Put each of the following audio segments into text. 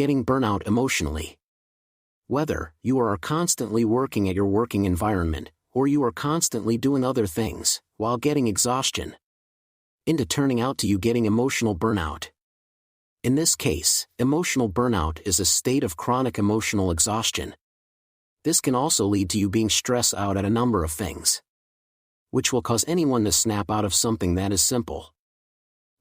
Getting burnout emotionally. Whether you are constantly working at your working environment, or you are constantly doing other things, while getting exhaustion, into turning out to you getting emotional burnout. In this case, emotional burnout is a state of chronic emotional exhaustion. This can also lead to you being stressed out at a number of things, which will cause anyone to snap out of something that is simple.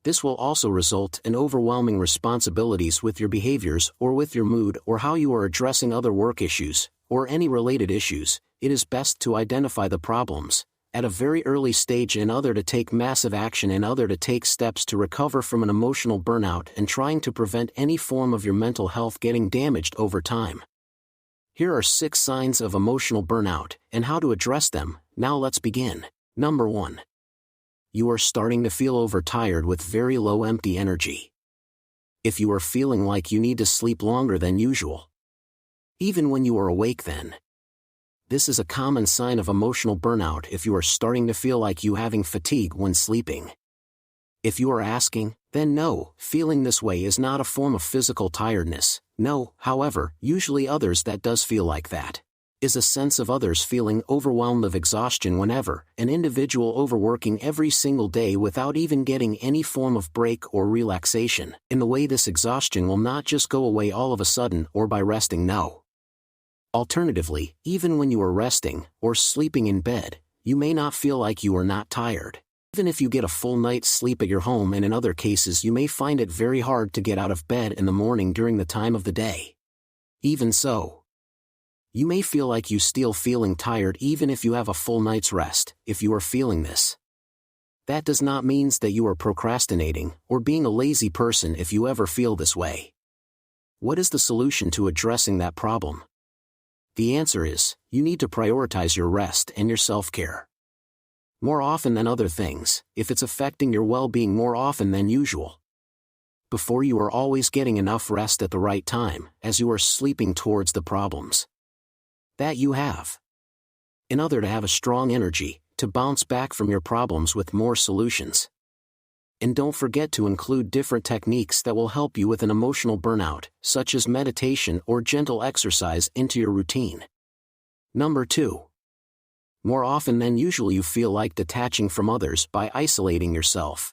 This will also result in overwhelming responsibilities with your behaviors or with your mood or how you are addressing other work issues, or any related issues. It is best to identify the problems at a very early stage in order to take massive action in order to take steps to recover from an emotional burnout and trying to prevent any form of your mental health getting damaged over time. Here are 6 signs of emotional burnout and how to address them. Now let's begin. Number 1. You are starting to feel overtired with very low empty energy. If you are feeling like you need to sleep longer than usual, even when you are awake, then this is a common sign of emotional burnout if you are starting to feel like you having fatigue when sleeping. If you are asking, then no, feeling this way is not a form of physical tiredness. No, however, usually others that does feel like that is a sense of others feeling overwhelmed of exhaustion whenever an individual overworking every single day without even getting any form of break or relaxation. In the way this exhaustion will not just go away all of a sudden or by resting, no. Alternatively, even when you are resting or sleeping in bed, you may not feel like you are not tired. Even if you get a full night's sleep at your home, and in other cases you may find it very hard to get out of bed in the morning during the time of the day. Even so, you may feel like you still feeling tired even if you have a full night's rest. If you are feeling this, that does not mean that you are procrastinating or being a lazy person if you ever feel this way. What is the solution to addressing that problem? The answer is, you need to prioritize your rest and your self-care more often than other things, if it's affecting your well-being more often than usual. Before you are always getting enough rest at the right time, as you are sleeping towards the problems that you have, in order to have a strong energy to bounce back from your problems with more solutions. And don't forget to include different techniques that will help you with an emotional burnout, such as meditation or gentle exercise, into your routine. Number 2. More often than usual you feel like detaching from others by isolating yourself.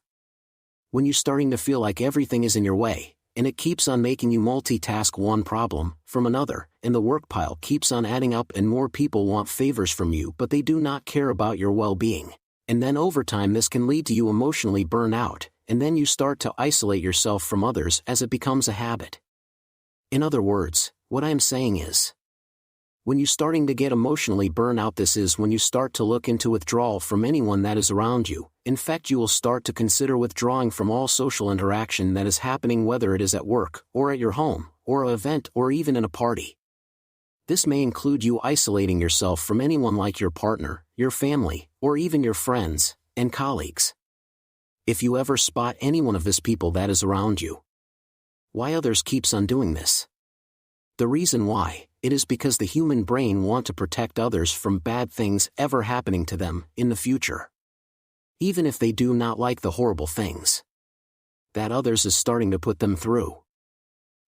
When you're starting to feel like everything is in your way, and it keeps on making you multitask one problem from another, and the work pile keeps on adding up and more people want favors from you but they do not care about your well-being. And then over time this can lead to you emotionally burn out, and then you start to isolate yourself from others as it becomes a habit. In other words, what I am saying is, when you're starting to get emotionally burn out, this is when you start to look into withdrawal from anyone that is around you. In fact, you will start to consider withdrawing from all social interaction that is happening, whether it is at work, or at your home, or an event, or even in a party. This may include you isolating yourself from anyone like your partner, your family, or even your friends and colleagues. If you ever spot any one of these people that is around you, why others keeps on doing this? The reason why, it is because the human brain want to protect others from bad things ever happening to them in the future. Even if they do not like the horrible things that others is starting to put them through.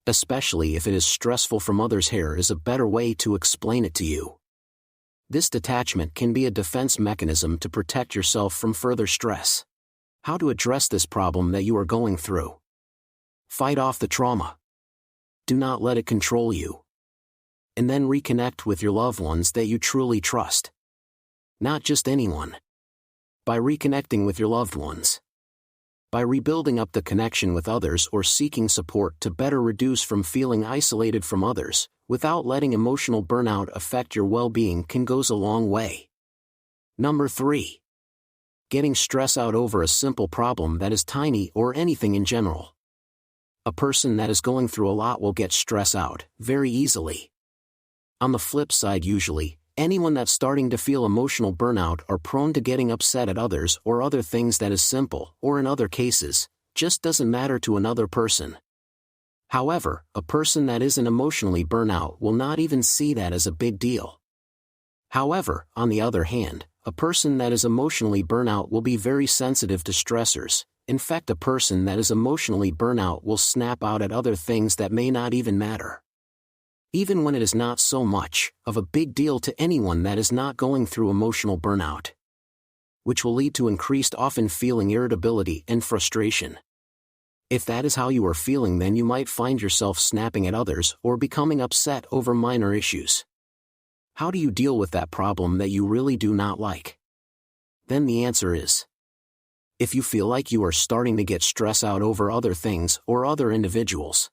Especially if it is stressful from others. Here is a better way to explain it to you. This detachment can be a defense mechanism to protect yourself from further stress. How to address this problem that you are going through? Fight off the trauma. Do not let it control you. And then reconnect with your loved ones that you truly trust. Not just anyone. By reconnecting with your loved ones. By rebuilding up the connection with others or seeking support to better reduce from feeling isolated from others, without letting emotional burnout affect your well-being, can goes a long way. Number 3. Getting stress out over a simple problem that is tiny or anything in general. A person that is going through a lot will get stress out very easily. On the flip side, usually, anyone that's starting to feel emotional burnout are prone to getting upset at others or other things that is simple, or in other cases, just doesn't matter to another person. However, a person that isn't emotionally burnout will not even see that as a big deal. However, on the other hand, a person that is emotionally burnout will be very sensitive to stressors, In fact, a person that is emotionally burnout will snap out at other things that may not even matter. Even when it is not so much of a big deal to anyone that is not going through emotional burnout, which will lead to increased often feeling irritability and frustration. If that is how you are feeling, then you might find yourself snapping at others or becoming upset over minor issues. How do you deal with that problem that you really do not like? Then the answer is, if you feel like you are starting to get stressed out over other things or other individuals,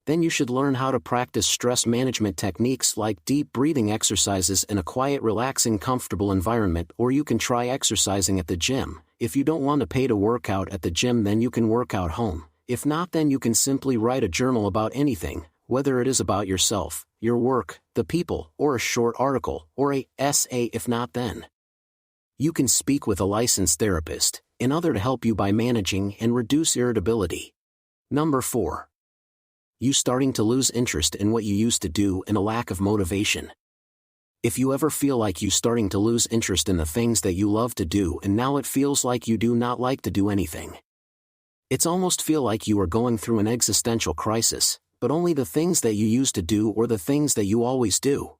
then you should learn how to practice stress management techniques like deep breathing exercises in a quiet, relaxing, comfortable environment, or you can try exercising at the gym. If you don't want to pay to work out at the gym, then you can work out home. If not, then you can simply write a journal about anything, whether it is about yourself, your work, the people, or a short article, or a essay. If not, then you can speak with a licensed therapist, in order to help you by managing and reduce irritability. Number 4. You starting to lose interest in what you used to do and a lack of motivation. If you ever feel like you starting to lose interest in the things that you love to do and now it feels like you do not like to do anything, it's almost feel like you are going through an existential crisis, but only the things that you used to do or the things that you always do.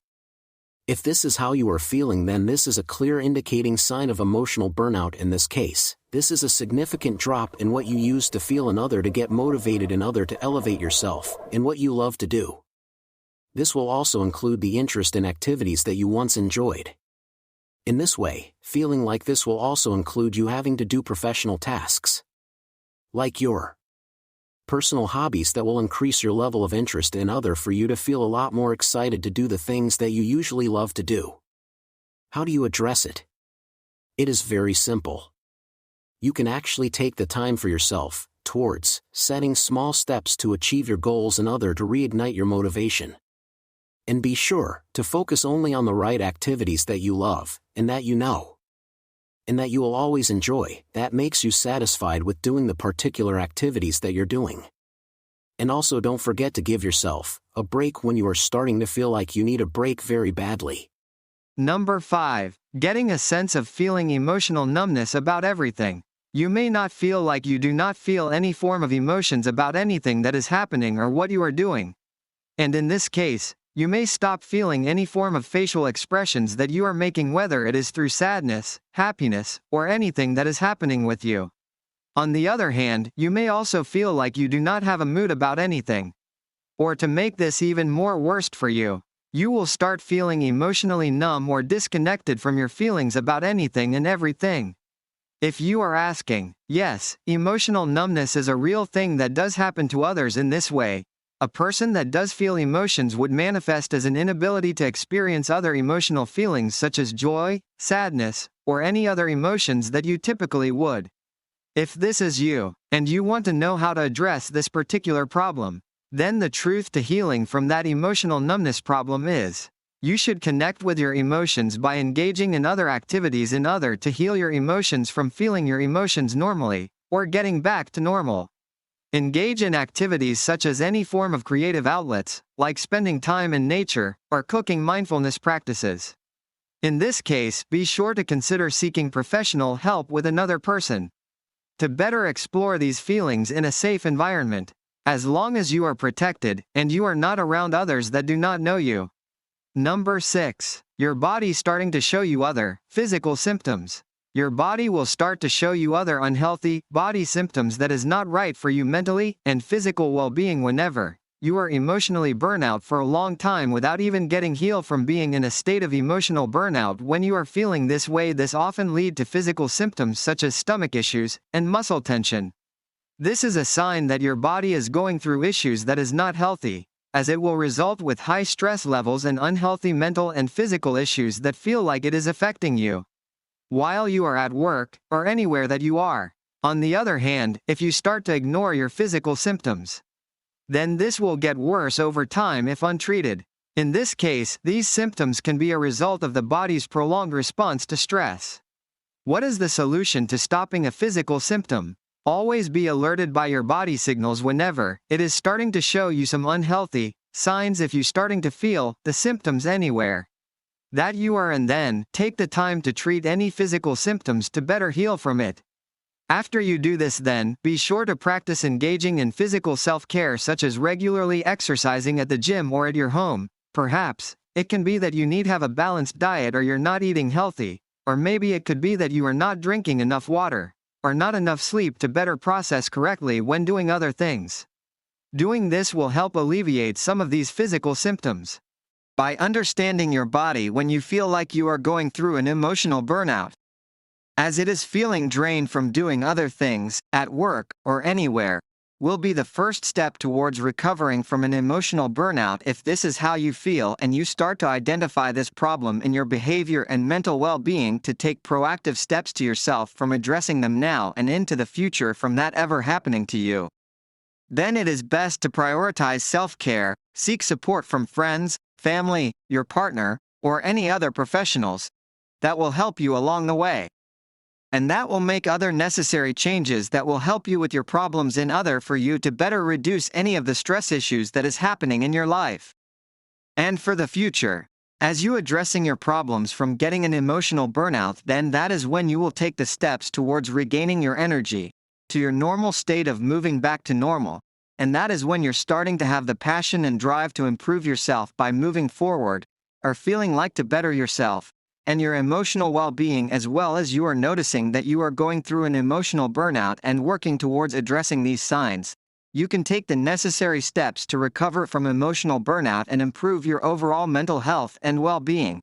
If this is how you are feeling, then this is a clear indicating sign of emotional burnout. In this case, this is a significant drop in what you used to feel in other to get motivated, in other to elevate yourself, in what you love to do. This will also include the interest in activities that you once enjoyed. In this way, feeling like this will also include you having to do professional tasks, like your personal hobbies, that will increase your level of interest in other for you to feel a lot more excited to do the things that you usually love to do. How do you address it? It is very simple. You can actually take the time for yourself, towards setting small steps to achieve your goals in order to reignite your motivation. And be sure to focus only on the right activities that you love, and that you know, and that you will always enjoy, that makes you satisfied with doing the particular activities that you're doing. And also don't forget to give yourself a break when you are starting to feel like you need a break very badly. Number 5. Getting a sense of feeling emotional numbness about everything. You may not feel like you do not feel any form of emotions about anything that is happening or what you are doing. And in this case, you may stop feeling any form of facial expressions that you are making, whether it is through sadness, happiness, or anything that is happening with you. On the other hand, you may also feel like you do not have a mood about anything. Or to make this even more worst for you, you will start feeling emotionally numb or disconnected from your feelings about anything and everything. If you are asking, yes, emotional numbness is a real thing that does happen to others in this way. A person that does feel emotions would manifest as an inability to experience other emotional feelings such as joy, sadness, or any other emotions that you typically would. If this is you, and you want to know how to address this particular problem, then the truth to healing from that emotional numbness problem is, you should connect with your emotions by engaging in other activities in order to heal your emotions from feeling your emotions normally, or getting back to normal. Engage in activities such as any form of creative outlets, like spending time in nature, or cooking, mindfulness practices. In this case, be sure to consider seeking professional help with another person to better explore these feelings in a safe environment, as long as you are protected, and you are not around others that do not know you. Number 6. Your body starting to show you other physical symptoms. Your body will start to show you other unhealthy body symptoms that is not right for you mentally and physical well-being whenever you are emotionally burnout for a long time without even getting healed from being in a state of emotional burnout. When you are feeling this way, this often lead to physical symptoms such as stomach issues and muscle tension. This is a sign that your body is going through issues that is not healthy, as it will result with high stress levels and unhealthy mental and physical issues that feel like it is affecting you while you are at work, or anywhere that you are. On the other hand, if you start to ignore your physical symptoms, then this will get worse over time if untreated. In this case, these symptoms can be a result of the body's prolonged response to stress. What is the solution to stopping a physical symptom? Always be alerted by your body signals whenever it is starting to show you some unhealthy signs. If you starting to feel the symptoms anywhere that you are, and then take the time to treat any physical symptoms to better heal from it. After you do this, then, be sure to practice engaging in physical self-care, such as regularly exercising at the gym or at your home. Perhaps, it can be that you need to have a balanced diet or you're not eating healthy, or maybe it could be that you are not drinking enough water, or not enough sleep to better process correctly when doing other things. Doing this will help alleviate some of these physical symptoms. By understanding your body when you feel like you are going through an emotional burnout, as it is feeling drained from doing other things, at work, or anywhere, will be the first step towards recovering from an emotional burnout. If this is how you feel and you start to identify this problem in your behavior and mental well-being, to take proactive steps to yourself from addressing them now and into the future from that ever happening to you, then it is best to prioritize self-care, seek support from friends, family, your partner, or any other professionals that will help you along the way. And that will make other necessary changes that will help you with your problems in other for you to better reduce any of the stress issues that is happening in your life. And for the future, as you addressing your problems from getting an emotional burnout, then that is when you will take the steps towards regaining your energy, to your normal state of moving back to normal, and that is when you're starting to have the passion and drive to improve yourself by moving forward, or feeling like to better yourself and your emotional well-being, as well as you are noticing that you are going through an emotional burnout and working towards addressing these signs. You can take the necessary steps to recover from emotional burnout and improve your overall mental health and well-being.